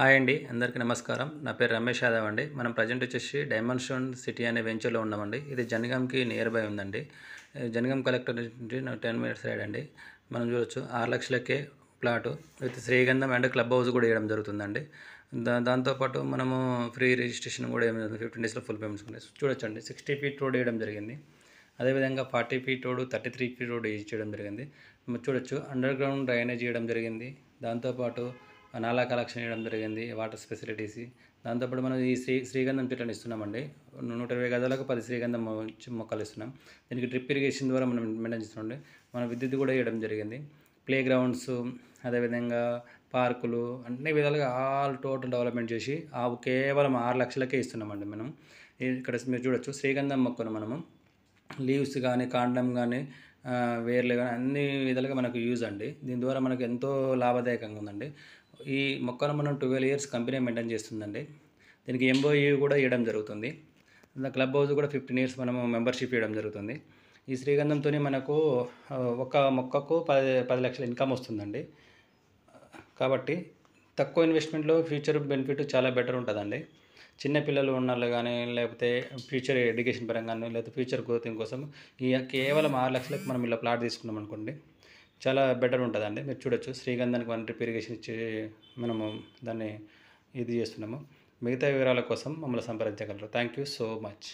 Hi అండి. అందరికీ నమస్కారం. నా పేరు రమేష్ యాదవ్ అండి. మనం ప్రజెంట్ వచ్చేసి డైమెన్షన్ సిటీ అనే వెంచర్‌లో ఉన్నామండి. ఇది జనగాంకి నియర్ బై ఉందండి. జనగాం కలెక్టర్ నుంచి 10 మినిట్స్ రైడ్ అండి. మనం చూడొచ్చు 6,00,000కే ప్లాటు విత్ శ్రీగంధం అండ్ క్లబ్ హౌస్ కూడా ఇవ్వడం జరుగుతుందండి. దాంతో పాటు మనము ఫ్రీ రిజిస్ట్రేషన్ కూడా 15 డేస్‌లో ఫుల్ పేమెంట్స్ ఉన్నాయి. చూడొచ్చండి 60 ఫీట్ రోడ్ ఇవ్వడం జరిగింది. అదేవిధంగా 40 ఫీట్ రోడ్, 33 ఫీట్ రోడ్ ఇచ్చేయడం జరిగింది. చూడొచ్చు అండర్ గ్రౌండ్ డ్రైనేజ్ ఇవ్వడం జరిగింది. దాంతోపాటు నాలా కలెక్షన్ ఇవ్వడం జరిగింది. Water facilities. దాంతోపాటు మనం ఈ శ్రీగంధం చెట్లను ఇస్తున్నామండి. 120 గదాలకు 10 శ్రీగంధం మొక్కలు ఇస్తున్నాం. దీనికి డ్రిప్ ఇరిగేషన్ ద్వారా మనం మెయింటైన్ చేస్తున్నామండి. మన విద్యుత్ కూడా ఇవ్వడం జరిగింది. ప్లే గ్రౌండ్స్, అదేవిధంగా పార్కులు, అన్ని విధాలుగా ఆల్ టోటల్ డెవలప్మెంట్ చేసి కేవలం 6,00,000కే ఇస్తున్నామండి మనం. ఇక్కడ మీరు చూడొచ్చు శ్రీగంధం మొక్కను మనము లీవ్స్ కానీ, కాండం కానీ, వేర్లు కానీ అన్ని విధాలుగా మనకు యూజ్ అండి. దీని ద్వారా మనకు ఎంతో లాభదాయకంగా ఉందండి. ఈ మొక్కను మనం 12 ఇయర్స్ కంపెనీ మెయింటైన్ చేస్తుందండి. దీనికి ఎంఓయూ కూడా ఇవ్వడం జరుగుతుంది. క్లబ్ హౌస్ కూడా 15 ఇయర్స్ మనము మెంబర్షిప్ ఇవ్వడం జరుగుతుంది. ఈ శ్రీగంధంతోని మనకు ఒక మొక్కకు 10 లక్షల ఇన్కమ్ వస్తుందండి. కాబట్టి తక్కువ ఇన్వెస్ట్మెంట్లో ఫ్యూచర్ బెనిఫిట్ చాలా బెటర్ ఉంటుందండి. చిన్న పిల్లలు ఉన్నోళ్ళు కానీ, లేకపోతే ఫ్యూచర్ ఎడ్యుకేషన్ పరంగాను, లేకపోతే ఫ్యూచర్ గ్రోతింగ్ కోసం కేవలం 6,00,000కి మనం ఇలా ప్లాట్ తీసుకున్నాం అనుకోండి, చాలా బెటర్ ఉంటుందండి. మీరు చూడొచ్చు శ్రీగంధానికి 1 డ్రిప్ ఇరిగేషన్ ఇచ్చి మనము దాన్ని ఇది చేస్తున్నాము. మిగతా వివరాల కోసం మమ్మల్ని సంప్రదించగలరు. Thank you so much.